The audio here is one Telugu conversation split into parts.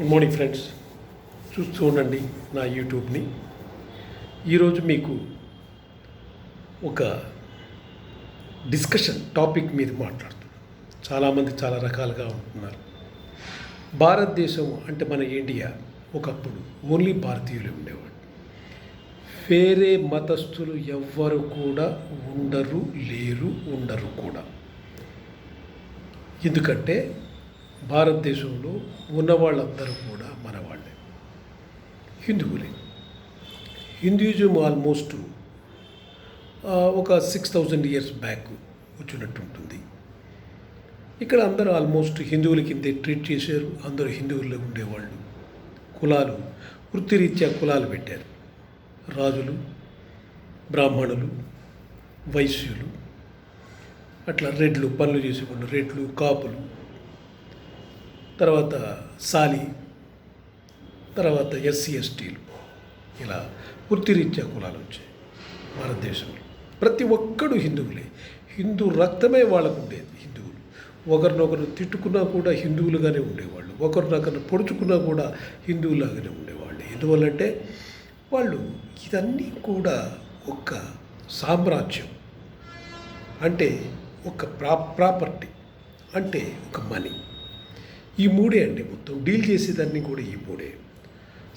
గుడ్ మార్నింగ్ ఫ్రెండ్స్, చూస్తూ ఉండండి నా యూట్యూబ్ని. ఈరోజు మీకు ఒక డిస్కషన్ టాపిక్ మీద మాట్లాడుతున్నాను. చాలామంది చాలా రకాలుగా ఉంటున్నారు. భారతదేశం అంటే మన ఇండియా ఒకప్పుడు ఓన్లీ భారతీయులు ఉండేవాడు. వేరే మతస్థులు ఎవ్వరు కూడా ఉండరు కూడా. ఎందుకంటే భారతదేశంలో ఉన్న వాళ్ళందరూ కూడా మన వాళ్ళే, హిందువులే. హిందూయిజం ఆల్మోస్ట్ ఒక 6000 ఇయర్స్ బ్యాక్ వచ్చినట్టు ఉంటుంది. ఇక్కడ అందరూ ఆల్మోస్ట్ హిందువుల కిందే ట్రీట్ చేశారు. అందరూ హిందువుల్లో ఉండేవాళ్ళు. కులాలు, వృత్తిరీత్యా కులాలు పెట్టారు. రాజులు, బ్రాహ్మణులు, వైశ్యులు, అట్లా రెడ్లు, పనులు చేసేవాళ్ళు, రెడ్లు, కాపులు, తర్వాత సాలి, తర్వాత ఎస్సీ ఎస్టీలు, ఇలా వృత్తిరీత్యా కులాలు వచ్చాయి భారతదేశంలో. ప్రతి ఒక్కడు హిందువులే. హిందూ రక్తమే వాళ్ళకు ఉండేది. హిందువులు ఒకరినొకరు తిట్టుకున్నా కూడా హిందువులుగానే ఉండేవాళ్ళు. ఒకరినొకరు పొడుచుకున్నా కూడా హిందువులాగానే ఉండేవాళ్ళు. ఎందువల్లంటే వాళ్ళు ఇదన్నీ కూడా ఒక సామ్రాజ్యం, అంటే ఒక ప్రాపర్టీ, అంటే ఒక మనీ. ఈ మూడే అండి. మొత్తం డీల్ చేసేదాన్ని కూడా ఈ మూడే.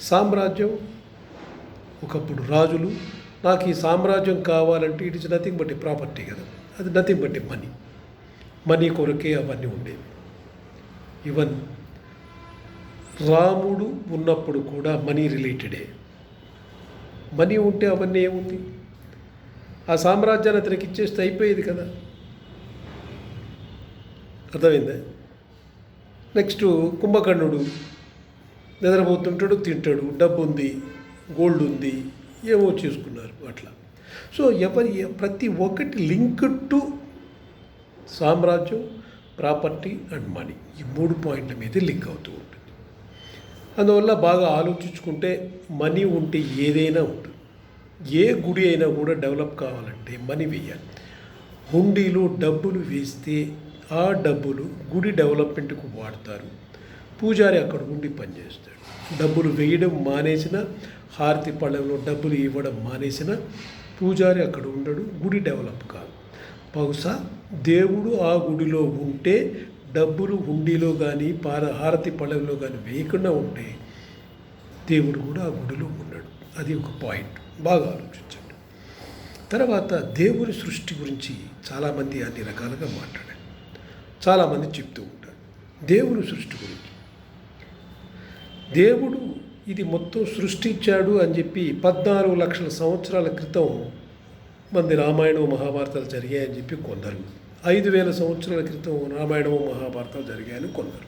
సామ్రాజ్యం, ఒకప్పుడు రాజులు, నాకు ఈ సామ్రాజ్యం కావాలంటే it is nothing but property కదా, అది నథింగ్ బట్ మనీ కొరకే అవన్నీ ఉండేవి. ఈవెన్ రాముడు ఉన్నప్పుడు కూడా మనీ రిలేటెడే. మనీ ఉంటే అవన్నీ ఏముంది, ఆ సామ్రాజ్యాన్ని అతనికి ఇచ్చేస్తే అయిపోయేది కదా. అర్థమైందా? నెక్స్ట్ కుంభకర్ణుడు నిద్రపోతుంటాడు, తింటాడు, డబ్బు ఉంది, గోల్డ్ ఉంది, ఏమో చేసుకున్నారు అట్లా. సో ప్రతి ఒక్కటి లింక్డ్ టు సామ్రాజ్యం, ప్రాపర్టీ అండ్ మనీ. ఈ 3 పాయింట్ల మీద లింక్ అవుతూ ఉంటుంది. అందువల్ల బాగా ఆలోచించుకుంటే మనీ ఉంటే ఏదైనా ఉంటుంది. ఏ గుడి అయినా కూడా డెవలప్ కావాలంటే మనీ వేయాలి. హుండీలో డబ్బులు వేస్తే ఆ డబ్బులు గుడి డెవలప్మెంట్కు వాడతారు. పూజారి అక్కడ ఉండి పనిచేస్తాడు. డబ్బులు వేయడం మానేసిన, హారతి పళ్ళెంలో డబ్బులు ఇవ్వడం మానేసిన పూజారి అక్కడ ఉండడు, గుడి డెవలప్ కాదు. బహుశా దేవుడు ఆ గుడిలో ఉంటే, డబ్బులు హుండీలో కానీ హారతి పళ్ళెంలో కానీ వేయకుండా ఉంటే దేవుడు కూడా ఆ గుడిలో ఉన్నాడు. అది ఒక పాయింట్. బాగా ఆలోచించండి. తర్వాత దేవుని సృష్టి గురించి చాలామంది అన్ని రకాలుగా మాట్లాడారు. చాలామంది చెప్తూ ఉంటారు దేవుని సృష్టి గురించి. దేవుడు ఇది మొత్తం సృష్టించాడు అని చెప్పి 14 లక్షల సంవత్సరాల క్రితం మంది రామాయణం మహాభారతాలు జరిగాయని చెప్పి కొందరు, 5000 సంవత్సరాల క్రితం రామాయణం మహాభారతాలు జరిగాయని కొందరు.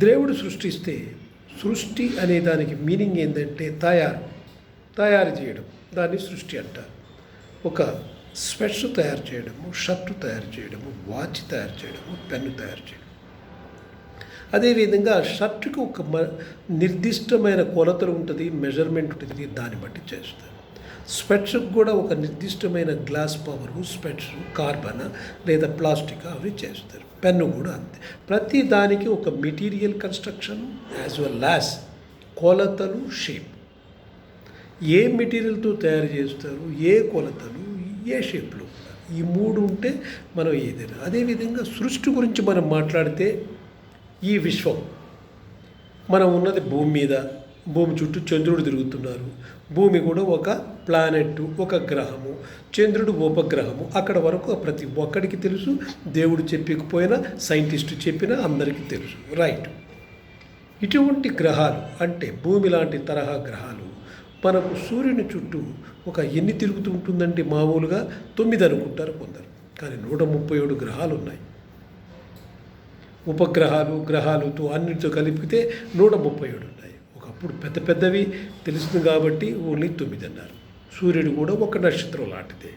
దేవుడు సృష్టిస్తే, సృష్టి అనే దానికి మీనింగ్ ఏంటంటే తయారు చేయడం, దాన్ని సృష్టి అంటారు. ఒక స్వెట్స్ తయారు చేయడము, షర్టు తయారు చేయడము, వాచ్ తయారు చేయడము, పెన్ను తయారు చేయడం. అదేవిధంగా షర్టుకు ఒక నిర్దిష్టమైన కొలతలు ఉంటుంది, మెజర్మెంట్ ఉంటుంది, దాన్ని బట్టి చేస్తారు. స్పెట్స్కి కూడా ఒక నిర్దిష్టమైన గ్లాస్ పవరు, స్పెట్స్ కార్బన్ లేదా ప్లాస్టిక్ అవి చేస్తారు. పెన్ను కూడా అంతే. ప్రతి దానికి ఒక material construction as well as కొలతలు, షేప్. ఏ మెటీరియల్తో తయారు చేస్తారు, ఏ కొలతలు, ఏ షేప్లో. ఈ 3 ఉంటే మనం ఏదైనా. అదేవిధంగా సృష్టి గురించి మనం మాట్లాడితే ఈ విశ్వం, మనం ఉన్నది భూమి మీద, భూమి చుట్టూ చంద్రుడు తిరుగుతున్నారు. భూమి కూడా ఒక ప్లానెట్, ఒక గ్రహము, చంద్రుడు ఉపగ్రహము. అక్కడ వరకు ప్రతి ఒక్కడికి తెలుసు. దేవుడు చెప్పకపోయినా, సైంటిస్టు చెప్పినా అందరికీ తెలుసు. రైట్. ఇటువంటి గ్రహాలు అంటే భూమి లాంటి తరహా గ్రహాలు మనకు సూర్యుని చుట్టూ ఒక ఎన్ని తిరుగుతూ ఉంటుందంటే మామూలుగా 9 అనుకుంటారు కొందరు, కానీ 137 గ్రహాలు ఉన్నాయి. ఉపగ్రహాలు, గ్రహాలతో అన్నిటితో కలిపితే 137 ఉన్నాయి. ఒకప్పుడు పెద్ద పెద్దవి తెలుస్తుంది కాబట్టి ఓన్లీ 9 అన్నారు. సూర్యుడు కూడా ఒక నక్షత్రం లాంటిదే.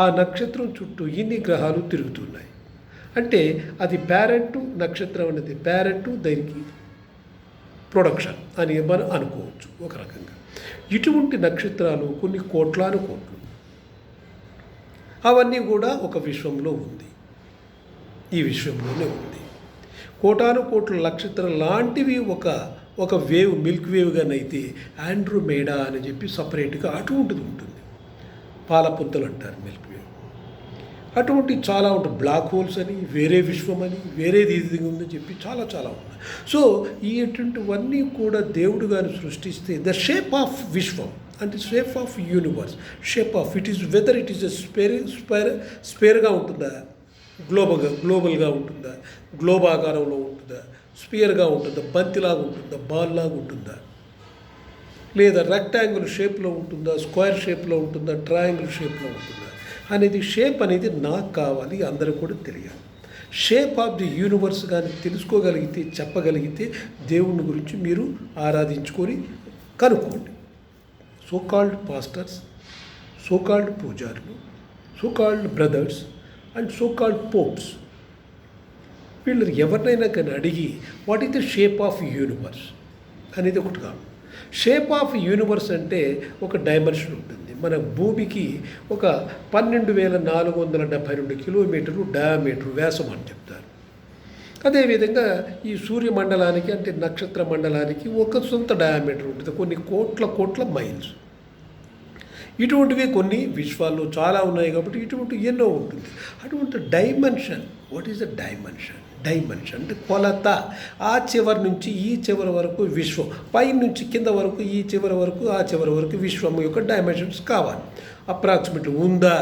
ఆ నక్షత్రం చుట్టూ ఇన్ని గ్రహాలు తిరుగుతున్నాయి. అంటే అది పేరెంట్ నక్షత్రం అనేది, పేరెంట్ దానికి ప్రొడక్షన్ అని మనం అనుకోవచ్చు ఒక రకంగా. ఇటువంటి నక్షత్రాలు కొన్ని కోట్లాను కోట్లు, అవన్నీ కూడా ఒక విశ్వంలో ఉంది. ఈ విశ్వంలోనే ఉంది. కోటాను కోట్ల నక్షత్రం లాంటివి ఒక వేవ్, మిల్క్ వేవ్గానైతే ఆండ్రోమేడా అని చెప్పి సపరేట్గా అటువంటిది ఉంటుంది. పాలపుంతలు అంటారు మిల్క్ వేవ్. అటువంటి చాలా ఉంటుంది. బ్లాక్ హోల్స్ అని, వేరే విశ్వం అని, వేరేది ఇది ఉందని చెప్పి చాలా చాలా ఉన్నాయి. సో ఇటువంటివన్నీ కూడా దేవుడు గారు సృష్టిస్తే ద షేప్ ఆఫ్ విశ్వం అంటే shape of universe, shape of it is whether it is స్పేర్గా ఉంటుందా, గ్లోబల్గా ఉంటుందా, గ్లోబ్ ఆకారంలో ఉంటుందా, స్పియర్గా ఉంటుందా, బంతిలాగా ఉంటుందా, బాల్ లాగా ఉంటుందా, లేదా రెక్టాంగిల్ షేప్లో ఉంటుందా, స్క్వేర్ షేప్లో ఉంటుందా, ట్రయాంగిల్ షేప్లో ఉంటుందా అనేది షేప్ అనేది నాకు కావాలి, అందరూ కూడా తెలియాలి. షేప్ ఆఫ్ ది యూనివర్స్ కానీ తెలుసుకోగలిగితే, చెప్పగలిగితే దేవుని గురించి మీరు ఆరాధించుకొని కనుక్కోండి. So called pastors, so called పూజారులు, so called brothers and so called popes, వీళ్ళు ఎవరినైనా కానీ అడిగి what is the shape of universe అనేది ఒకటి కాదు. షేప్ ఆఫ్ యూనివర్స్ అంటే ఒక డైమెన్షన్ ఉంటుంది. మన భూమికి ఒక 12,472 కిలోమీటర్లు డయామీటర్ వ్యాసం అని చెప్తారు. అదేవిధంగా ఈ సూర్యమండలానికి అంటే నక్షత్ర మండలానికి ఒక సొంత డయామీటర్ ఉంటుంది, కొన్ని కోట్ల మైల్స్. ఇటువంటివి కొన్ని విశ్వాల్లో చాలా ఉన్నాయి కాబట్టి ఇటువంటి ఎన్నో ఉంటుంది. అటువంటి dimension, what is the dimension? Dimension అంటే కొలత. ఆ చివరి నుంచి ఈ చివరి వరకు విశ్వం, పై నుంచి కింద వరకు, ఈ చివరి వరకు ఆ చివరి వరకు విశ్వం యొక్క డైమెన్షన్స్ కావాలి. అప్రాక్సిమేట్లీ ఉందా,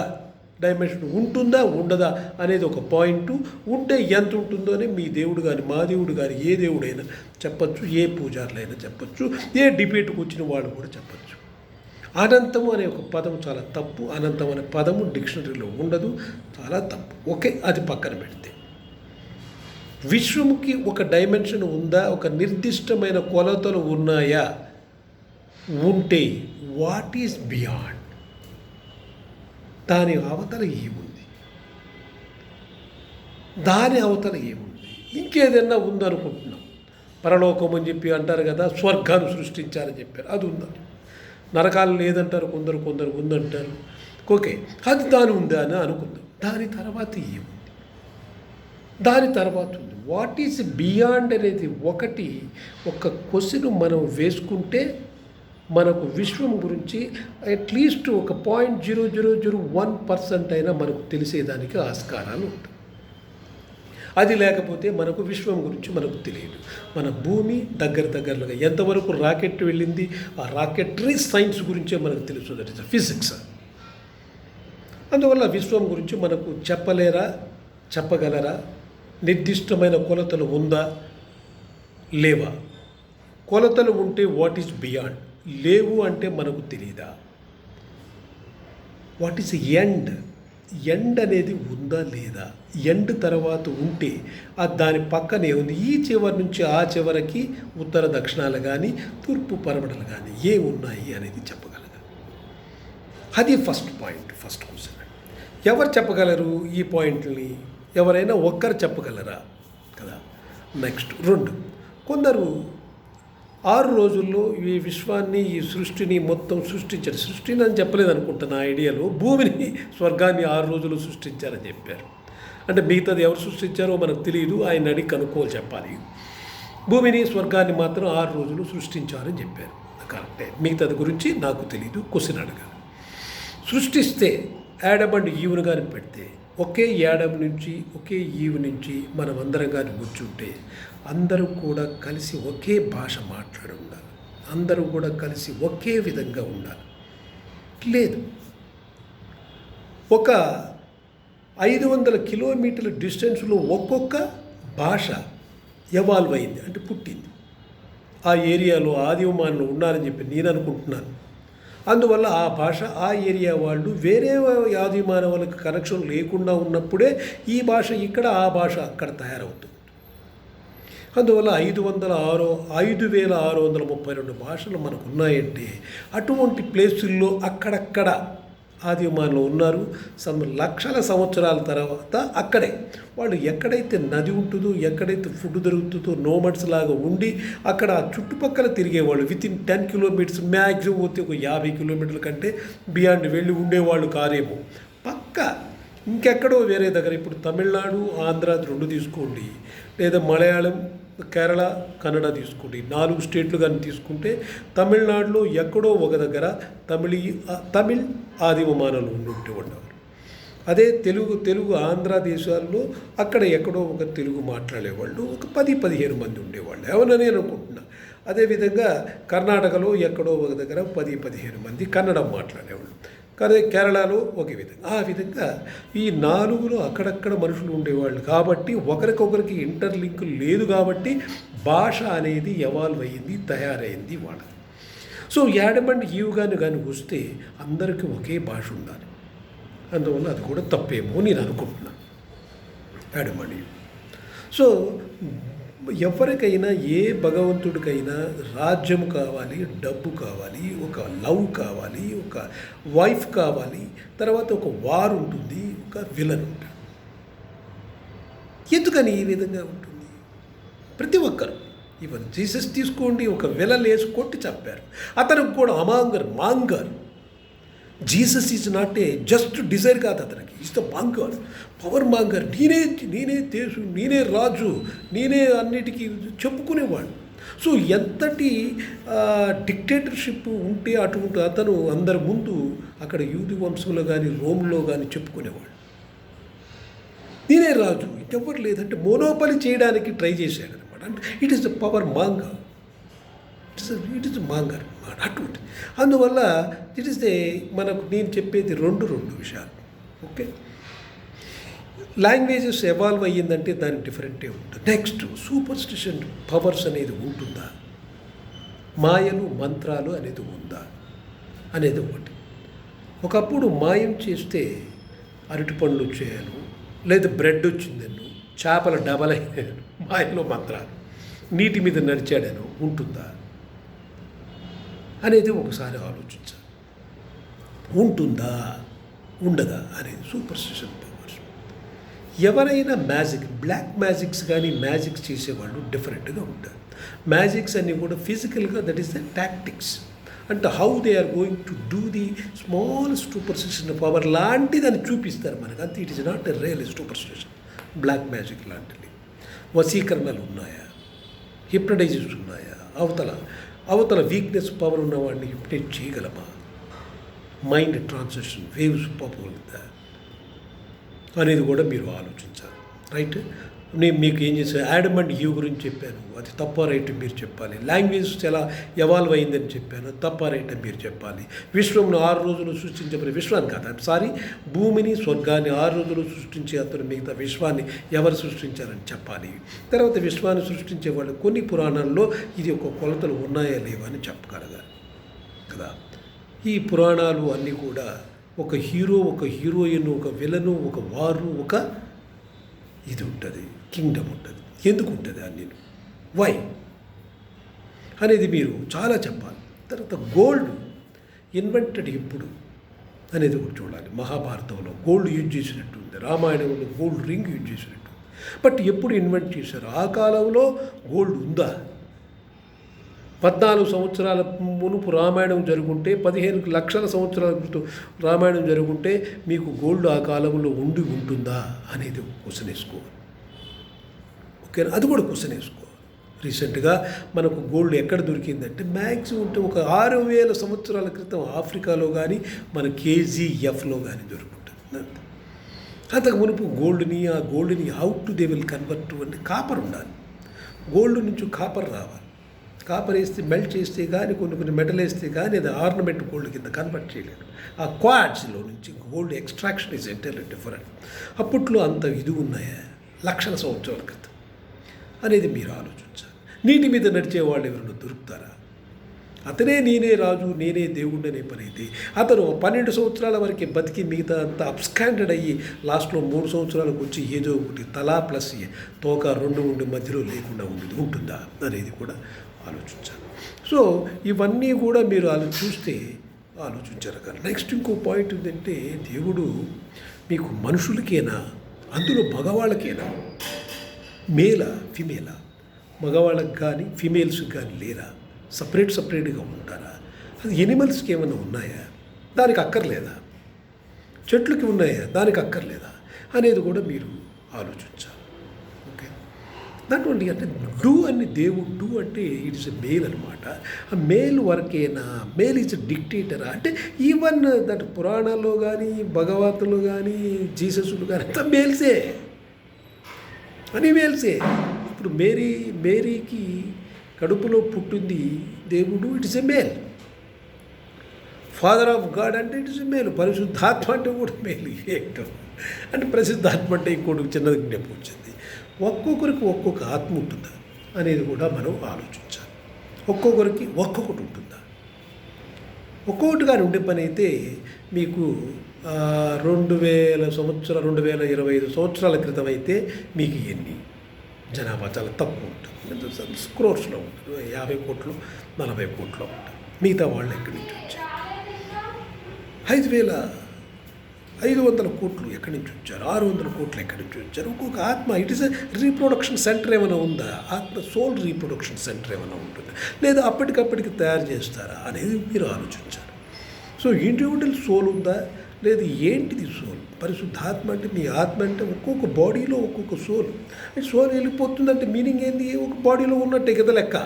డైమెన్షన్ ఉంటుందా ఉండదా అనేది ఒక పాయింట్. ఉంటే ఎంత ఉంటుందో అని మీ దేవుడు కానీ, మా దేవుడు కానీ, ఏ దేవుడైనా చెప్పచ్చు, ఏ పూజారులైనా చెప్పచ్చు, ఏ డిబేట్కి వచ్చిన వాళ్ళు కూడా చెప్పచ్చు. అనంతము అనే ఒక పదం చాలా తప్పు. అనంతం అనే పదము డిక్షనరీలో ఉండదు, చాలా తప్పు. ఓకే, అది పక్కన పెడితే విశ్వముకి ఒక డైమెన్షన్ ఉందా, ఒక నిర్దిష్టమైన కొలతలు ఉన్నాయా? ఉంటే వాట్ ఈజ్ బియాండ్, దాని అవతల ఏముంది, దాని అవతల ఏముంది? ఇంకేదైనా ఉందనుకుంటున్నాం. పరలోకం అని చెప్పి అంటారు కదా, స్వర్గాన్ని సృష్టించారని చెప్పారు, అది ఉందా? నరకాలు లేదంటారు కొందరు ఉందంటారు. ఓకే, అది దాని ఉందా అని అనుకుందాం. దాని తర్వాత ఏముంది, దాని తర్వాత ఉంది. వాట్ ఈజ్ బియాండ్ అనేది ఒకటి, ఒక క్వశ్చన్ మనం వేసుకుంటే మనకు విశ్వం గురించి అట్లీస్ట్ ఒక 0.0001% అయినా మనకు తెలిసేదానికి ఆస్కారాలు ఉంటాయి. అది లేకపోతే మనకు విశ్వం గురించి మనకు తెలియదు. మన భూమి దగ్గరగా ఎంతవరకు రాకెట్ వెళ్ళింది, ఆ రాకెటరీ సైన్స్ గురించే మనకు తెలుసు, దట్ ఇస్ ఫిజిక్స్. అందువల్ల విశ్వం గురించి మనకు చెప్పగలరా? నిర్దిష్టమైన కొలతలు ఉందా, లేవా? కొలతలు ఉంటే వాట్ ఈజ్ బియాండ్, లేవు అంటే మనకు తెలియదా? వాట్ ఈజ్ ఎండ్ అనేది ఉందా లేదా? ఎండ్ తర్వాత ఉంటే దాని పక్కనే ఉంది. ఈ చివరి నుంచి ఆ చివరికి ఉత్తర దక్షిణాలు కానీ తూర్పు పరమడలు కానీ ఏమున్నాయి అనేది చెప్పగలగాలి. అది ఫస్ట్ పాయింట్, ఫస్ట్ క్వశ్చన్. ఎవరు చెప్పగలరు ఈ పాయింట్ని? ఎవరైనా ఒక్కరు చెప్పగలరా కదా? నెక్స్ట్ 2, కొందరు 6 రోజుల్లో ఈ విశ్వాన్ని, ఈ సృష్టిని మొత్తం సృష్టించారు. సృష్టిని అని చెప్పలేదు అనుకుంటా నా ఐడియాలో. భూమిని, స్వర్గాన్ని 6 రోజులు సృష్టించారని చెప్పారు. అంటే మిగతాది ఎవరు సృష్టించారో మనకు తెలియదు, ఆయన అడిగి కనుక్కోవాలి, చెప్పాలి. భూమిని, స్వర్గాన్ని మాత్రం 6 రోజులు సృష్టించారని చెప్పారు, కరెక్టే. మిగతాది గురించి నాకు తెలియదు, క్వశ్చన్ అడగాలి. సృష్టిస్తే యాడమ్ అండ్ ఈవ్ను కానీ పెడితే, ఒకే యాడమ్ నుంచి, ఒకే ఈవ్ నుంచి మనం అందరం కానీ కూర్చుంటే అందరూ కూడా కలిసి ఒకే భాష మాట్లాడి ఉండాలి, అందరూ కూడా కలిసి ఒకే విధంగా ఉండాలి. లేదు, ఒక 500 కిలోమీటర్ల డిస్టెన్స్లో ఒక్కొక్క భాష ఎవాల్వ్ అయింది, అంటే పుట్టింది. ఆ ఏరియాలో ఆదిమానవులు ఉన్నారని చెప్పి నేను అనుకుంటున్నాను. అందువల్ల ఆ భాష, ఆ ఏరియా వాళ్ళు వేరే ఆదిమానవులకు కనెక్షన్ లేకుండా ఉన్నప్పుడే ఈ భాష ఇక్కడ, ఆ భాష అక్కడ తయారవుతుంది. అందువల్ల 5,632 భాషలు మనకు ఉన్నాయంటే అటువంటి ప్లేసుల్లో అక్కడక్కడ ఆదిమానవులు ఉన్నారు. లక్షల సంవత్సరాల తర్వాత అక్కడే వాళ్ళు ఎక్కడైతే నది ఉంటుందో, ఎక్కడైతే ఫుడ్ దొరుకుతుందో నోమడ్స్ లాగా ఉండి అక్కడ చుట్టుపక్కల తిరిగేవాళ్ళు. వితిన్ 10 కిలోమీటర్స్, మ్యాక్సిమం పోతే ఒక 50 కిలోమీటర్ల కంటే బియాండ్ వెళ్ళి ఉండేవాళ్ళు కారేమో. పక్క ఇంకెక్కడో వేరే దగ్గర ఇప్పుడు తమిళనాడు, ఆంధ్ర 2 తీసుకోండి, లేదా మలయాళం, కేరళ, కన్నడ తీసుకోండి, 4 స్టేట్లు కానీ తీసుకుంటే తమిళనాడులో ఎక్కడో ఒక దగ్గర తమిళ్ ఆదిమ మానవులు ఉండేవాళ్ళు. అదే తెలుగు ఆంధ్ర దేశాల్లో అక్కడ ఎక్కడో ఒక తెలుగు మాట్లాడేవాళ్ళు ఒక 10-15 మంది ఉండేవాళ్ళు, ఏమన్నా నేను అనుకుంటున్నా. అదేవిధంగా కర్ణాటకలో ఎక్కడో ఒక దగ్గర 10-15 మంది కన్నడం మాట్లాడేవాళ్ళు, కానీ కేరళలో ఒక విధంగా. ఆ విధంగా ఈ 4లో అక్కడక్కడ మనుషులు ఉండేవాళ్ళు కాబట్టి ఒకరికొకరికి ఇంటర్లింక్ లేదు కాబట్టి భాష అనేది ఎవాల్వ్ అయ్యింది, తయారైంది వాళ్ళది. సో యాడమ్ అండ్ ఈవ్ కానీ వస్తే అందరికీ ఒకే భాష ఉండాలి. అందువల్ల అది కూడా తప్పేమో నేను అనుకుంటున్నాను, యాడమ్ అండ్ ఈవ్. సో ఎవరికైనా ఏ భగవంతుడికైనా రాజ్యం కావాలి, డబ్బు కావాలి, ఒక లవ్ కావాలి, ఒక వైఫ్ కావాలి, తర్వాత ఒక వార్ ఉంటుంది, ఒక విలన్ ఉంటుంది. ఎందుకని ఈ విధంగా ఉంటుంది? ప్రతి ఒక్కరు ఈవెన్ జీసస్ తీసుకోండి, ఒక విలలేసి కొట్టి చంపారు, అతనికి కూడా monger. Jesus is not a just desire కాదు, అతనికి is the monger, power monger. నేనే దేశు, నేనే రాజు, నేనే అన్నిటికీ చెప్పుకునేవాడు. సో ఎంతటి డిక్టేటర్షిప్ ఉంటే అటువంటి అతను అందరి ముందు అక్కడ యూదు వంశంలో కానీ రోమ్లో కానీ చెప్పుకునేవాడు, నేనే రాజు, ఇంకెవ్వరు లేదంటే మోనోపలి చేయడానికి ట్రై చేశాడు అనమాట. అంటే it is the power monger, it is monger అనమాట అటువంటి. అందువల్ల ఇట్ ఈస్ మనకు నేను చెప్పేది రెండు విషయాలు. ఓకే, లాంగ్వేజెస్ ఎవాల్వ్ అయ్యిందంటే దానికి డిఫరెంటే ఉంటుంది. నెక్స్ట్ సూపర్స్టిషన్ పవర్స్ అనేది ఉంటుందా, మాయలు మంత్రాలు అనేది ఉందా అనేది ఒకటి. ఒకప్పుడు మాయం చేస్తే అరటి పండ్లు వచ్చేయాను, లేదా బ్రెడ్ వచ్చిందను, చేపల డబల్ అయ్యాను, మాయలో మంత్రాలు, నీటి మీద నడిచాడాను ఉంటుందా అనేది ఒకసారి ఆలోచించాలి. ఉంటుందా ఉండదా అనేది సూపర్స్టిషన్ పవర్స్. ఎవరైనా బ్లాక్ మ్యాజిక్స్ కానీ మ్యాజిక్స్ చేసేవాళ్ళు డిఫరెంట్గా ఉంటారు. మ్యాజిక్స్ అన్నీ కూడా ఫిజికల్గా, దట్ ఈస్ ద టాక్టిక్స్, అంటే how they are going to do the small superstition power లాంటిది అని చూపిస్తారు మనకు, అంతే. It is not a real superstition. Black magic లాంటివి, వశీకరణలు ఉన్నాయా, హిప్నటైజర్స్ ఉన్నాయా, అవతల వీక్నెస్ పవర్ ఉన్నవాడిని హిప్నటైజ్ చేయగలమా, మైండ్ ట్రాన్సాక్షన్ వేవ్స్ పోగలుగుతా అనేది కూడా మీరు ఆలోచించాలి. రైట్, నేను మీకు ఏం చేశాను, యాడమ్ అండ్ ఈవ్ గురించి చెప్పాను, అది తప్ప రైట్ మీరు చెప్పాలి. లాంగ్వేజ్ ఎలా ఎవాల్వ్ అయిందని చెప్పాను, తప్ప రైట్ మీరు చెప్పాలి. విశ్వంను 6 రోజులు సృష్టించబడి, విశ్వాన్ని కాదు భూమిని స్వర్గాన్ని 6 రోజులు సృష్టించే అతను మిగతా విశ్వాన్ని ఎవరు సృష్టించారని చెప్పాలి. తర్వాత విశ్వాన్ని సృష్టించే వాళ్ళు కొన్ని పురాణాల్లో ఇది ఒక కొలతలు ఉన్నాయా లేవా అని చెప్పగలగాలి కదా. ఈ పురాణాలు అన్నీ కూడా ఒక హీరో, ఒక హీరోయిన్, ఒక విలను, ఒక వారు, ఒక ఇది ఉంటుంది, కింగ్డమ్ ఉంటుంది. ఎందుకు ఉంటుంది అన్నీ, వై అనేది మీరు చాలా చెప్పాలి. తర్వాత గోల్డ్ ఇన్వెంటెడ్ ఎప్పుడు అనేది కూడా చూడాలి. మహాభారతంలో గోల్డ్ యూజ్ చేసినట్టు ఉంది, రామాయణంలో గోల్డ్ రింగ్ యూజ్ చేసినట్టు. బట్ ఎప్పుడు ఇన్వెంట్ చేశారు? ఆ కాలంలో గోల్డ్ ఉందా? 14 సంవత్సరాల మునుపు రామాయణం జరుగుంటే, 15 లక్షల సంవత్సరాల క్రితం రామాయణం జరుగుంటే మీకు గోల్డ్ ఆ కాలంలో ఉంటుందా అనేది క్వశ్చన్ వేసుకోవాలి. ఓకే, అది కూడా క్వశ్చన్ వేసుకోవాలి. రీసెంట్గా మనకు గోల్డ్ ఎక్కడ దొరికిందంటే మ్యాక్సిమం ఉంటే ఒక 6000 సంవత్సరాల క్రితం ఆఫ్రికాలో కానీ మన KGFలో కానీ దొరుకుతుంది. అంతకు మునుపు ఆ గోల్డ్ని how to they will convert అంటే కాపర్ ఉండాలి. గోల్డ్ నుంచి కాపర్ రావాలి. కాపర్ వేస్తే మెల్ట్ చేస్తే కానీ కొన్ని మెటల్ వేస్తే కానీ అది ఆర్నమెంట్ గోల్డ్ కింద కన్వర్ట్ చేయలేడు. ఆ క్వాడ్స్లో నుంచి gold extraction is entirely different. అప్పట్లో అంత ఇది ఉన్నాయా లక్షల సంవత్సరాల క్రితం అనేది మీరు ఆలోచించాలి. నీటి మీద నడిచే వాళ్ళు ఎవరైనా దొరుకుతారా? అతనే నేనే రాజు, నేనే దేవుడు అనే పని అయితే అతను 12 సంవత్సరాల వరకు బతికి మిగతా అంతా అబ్స్కాండెడ్ అయ్యి లాస్ట్లో 3 సంవత్సరాలకు వచ్చి ఏదో ఒకటి తలా ప్లస్ తోక 2 ఉండి మధ్యలో లేకుండా ఉంటుందా అనేది కూడా ఆలోచించాలి. సో ఇవన్నీ కూడా మీరు చూస్తే ఆలోచించారు కదా. నెక్స్ట్ ఇంకో పాయింట్ ఏంటంటే, దేవుడు మీకు మనుషులకేనా, అందులో మగవాళ్ళకేనా, మేలా ఫిమేలా, మగవాళ్ళకి కానీ ఫిమేల్స్కి కానీ లేరా, సపరేట్గా ఉంటారా? అది ఎనిమల్స్కి ఏమైనా ఉన్నాయా, దానికి అక్కర్లేదా? చెట్లకి ఉన్నాయా, దానికి అక్కర్లేదా? అనేది కూడా మీరు ఆలోచించాలి. ఓకే, నాట్ ఓన్లీ అంటే డూ అని దేవుడు డూ అంటే ఇట్ ఇస్ ఎ మేల్ అనమాట. ఆ మేల్ వరకేనా, మేల్ ఈజ్ ఎ డిక్టేటరా అంటే ఈవెన్ దట్ పురాణాల్లో కానీ భగవత్తులు కానీ జీసస్లు కానీ అంతా మేల్సే అని మేల్సే. ఇప్పుడు మేరీకి కడుపులో పుట్టింది దేవుడు, it is a male. Father of God అంటే ఇట్ ఇస్ ఎ మేల్. పరిశుద్ధాత్మ అంటే కూడా మేలు. ఏంటో అంటే పరిశుద్ధాత్మ అంటే ఇంకోటి చిన్నది జ్ఞాపకం వచ్చింది. ఒక్కొక్కరికి ఒక్కొక్క ఆత్మ ఉంటుందా అనేది కూడా మనం ఆలోచించాలి. ఒక్కొక్కరికి ఒక్కొక్కటి ఉంటుందా. ఒక్కొక్కటిగా ఉండే పని అయితే మీకు 2025 సంవత్సరాల క్రితం అయితే మీకు ఎన్ని జనాభా చాలా తక్కువ ఉంటుంది, క్రోర్స్లో ఉంటుంది, 50 కోట్లు 40 కోట్లు ఉంటుంది. మిగతా వాళ్ళు ఎక్కడి నుంచి వచ్చారు? 500 కోట్లు ఎక్కడి నుంచి వచ్చారు? 600 కోట్లు ఎక్కడి నుంచి వచ్చారు? ఒక్కొక్క ఆత్మ ఇట్ ఈస్ రీప్రొడక్షన్ సెంటర్ ఏమైనా ఉందా? ఆత్మ సోల్ రీప్రొడక్షన్ సెంటర్ ఏమైనా ఉంటుందా, లేదా అప్పటికప్పటికి తయారు చేస్తారా అనేది మీరు ఆలోచించాలి. సో ఇండివిజువల్ సోల్ ఉందా, లేదు ఏంటిది సోల్? పరిశుద్ధాత్మ అంటే మీ ఆత్మ అంటే ఒక్కొక్క బాడీలో ఒక్కొక్క సోల్. సోల్ వెళ్ళిపోతుందంటే మీనింగ్ ఏంది? ఒక బాడీలో ఉన్నట్టే కదా లెక్క.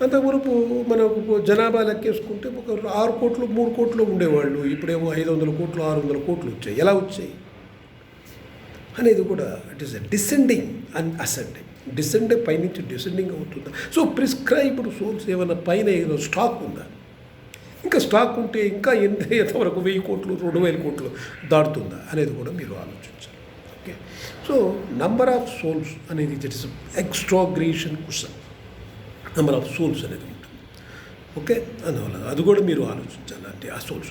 అంతవరకు మనకు జనాభా లెక్కేసుకుంటే ఒక 6 కోట్లు 3 కోట్లు ఉండేవాళ్ళు, ఇప్పుడేమో 500 కోట్లు 600 కోట్లు వచ్చాయి. ఎలా వచ్చాయి అనేది కూడా it is descending and ascending. Descending పైనుంచి డిసెండింగ్ అవుతుందా? సో ప్రిస్క్రైబ్డ్ సోల్స్ ఏమైనా పైన ఏదో స్టాక్ ఉందా? ఇంకా స్టాక్ ఉంటే ఇంకా ఎంతవరకు 1000 కోట్లు 2000 కోట్లు దాటుతుందా అనేది కూడా మీరు ఆలోచించాలి. Okay, so number of souls అనేది it is exaggeration question. Number of souls అనేది ఉంటుంది. ఓకే, అందువల్ల అది కూడా మీరు ఆలోచించాలి. అంటే ఆ సోల్స్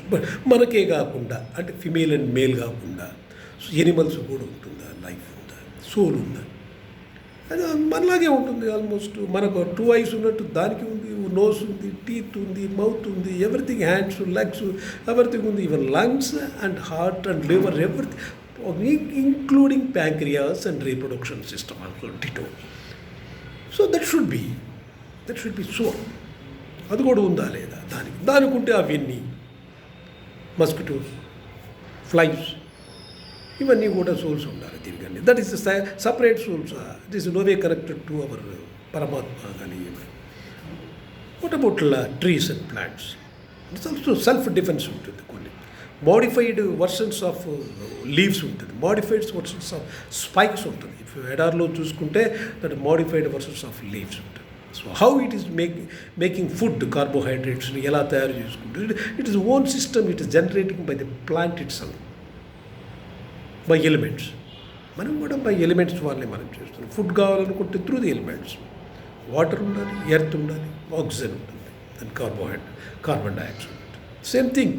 మనకే కాకుండా అంటే ఫిమేల్ అండ్ మేల్ కాకుండా ఎనిమల్స్ కూడా ఉంటుందా, లైఫ్ ఉందా, సోల్ ఉందా? అది మనలాగే ఉంటుంది. ఆల్మోస్ట్ మనకు 2 ఐస్ ఉన్నట్టు దానికి ఉంది, నోస్ ఉంది, టీత్ ఉంది, మౌత్ ఉంది, ఎవ్రీథింగ్, హ్యాండ్స్, లెగ్స్, ఎవ్రీథింగ్ ఉంది. Even lungs and heart and liver, everything including pancreas and reproduction system also ditto. So that should be soul. అది కూడా ఉందా లేదా? దానికి ఉంటే అవన్నీ మస్కిటోస్, ఫ్లైస్, ఇవన్నీ కూడా సోల్స్ ఉండాలి దీనికన్నీ. That is separate souls. It is no way connected to our పరమాత్మ కానీ. What about trees and plants? Its also self defence ఉంటుంది. కొన్ని మోడిఫైడ్ వర్షన్స్ ఆఫ్ లీవ్స్ ఉంటుంది, మోడిఫైడ్ వర్షన్స్ ఆఫ్ స్పైక్స్ ఉంటుంది. ఇఫ్ ఎడార్లో చూసుకుంటే that modified versions of leaves ఉంటుంది. So how it is making food, కార్బోహైడ్రేట్స్ని ఎలా తయారు చేసుకుంటుంది? It is own system. It is generating by the plant it self, by elements. మనం కూడా బై ఎలిమెంట్స్ వాళ్ళే మనం చేస్తున్నాం. ఫుడ్ కావాలనుకుంటే త్రూ ది ఎలిమెంట్స్. వాటర్ ఉండాలి, ఎర్త్ ఉండాలి, ఆక్సిజన్ ఉంటుంది, అండ్ కార్బన్ డైఆక్సైడ్ ఉంటుంది. Same thing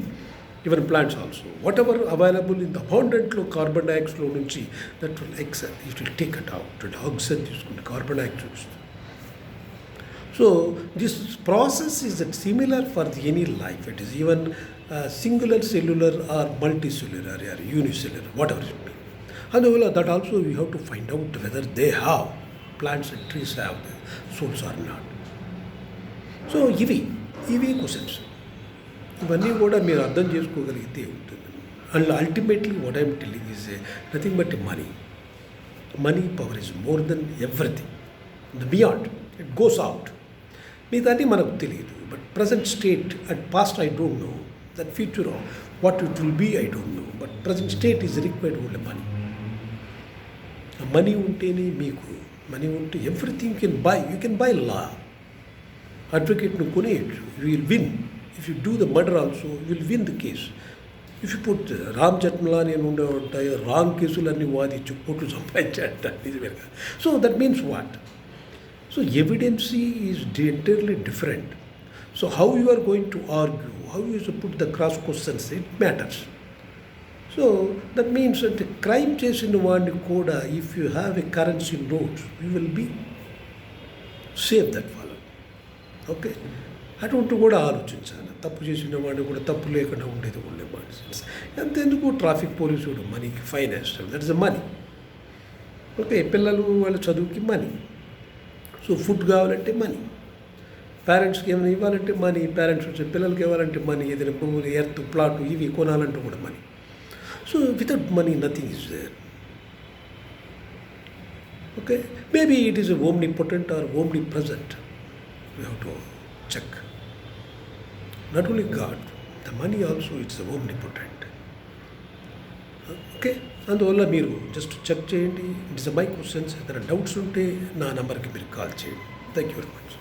even plants also. Whatever available in the అబౌండెంట్లో కార్బన్ డైఆక్సైడ్లో నుంచి that will it will take it out. Oxygen తీసుకుంటే కార్బన్ డైఆక్సైడ్ వస్తుంది. So this process is similar for any life. It is even singular cellular or multicellular or unicellular, whatever it may. And that also we have to find out whether they have, plants and trees have the souls or not. So ఇవి క్వశ్చన్స్. ఇవన్నీ కూడా మీరు అర్థం చేసుకోగలిగితే ఉంటుంది. And ultimately what I'm telling is nothing but money power is more than everything. The beyond it goes out. మిగతాది మనకు తెలియదు. But present state and past I don't know. That future what it will be I don't know. But present state is required only money. Money ఉంటేనే మీకు, మనీ ఉంటే everything you can buy law. అడ్వకేట్ను కొనేయచ్చు, you will win. If you do the murder also you will win the case. If you put Ram Jethmalani అని ఉండే ఉంటాయి, రాంగ్ కేసులన్నీ వాదించి కోట్లు సంపాదించాట నిజమేగా. So that means what? So evidence is entirely different. So how you are going to argue, how you should put the cross questions, it matters. So that means that the crime చేసిన వాడిని కూడా if you have a currency note, you will be save that fellow. Okay, అటువంటి కూడా ఆలోచించాలి. తప్పు చేసిన వాడిని కూడా తప్పు లేకుండా ఉండేది ఉండే మాట. అంతెందుకు ట్రాఫిక్ పోలీసు కూడా మనీకి ఫైన్ వేస్తారు. That is a money. Okay, పిల్లలు వాళ్ళ చదువుకి మనీ. సో ఫుడ్ కావాలంటే మనీ, పేరెంట్స్కి ఏమైనా ఇవ్వాలంటే మనీ, పేరెంట్స్ వచ్చే పిల్లలకి ఇవ్వాలంటే మనీ, ఏదైనా భూములు, ఎర్త్, ప్లాట్ ఇవి కొనాలంటే కూడా money. So without money, nothing is there. Okay, maybe it is omnipotent or omnipresent. We have to check. Not only God, the money also it's omnipotent. Okay, అందువల్ల మీరు జస్ట్ చెక్ చేయండి. It's my questions. ఏదైనా డౌట్స్ ఉంటే నా నెంబర్కి మీరు కాల్ చేయండి. Thank you very much.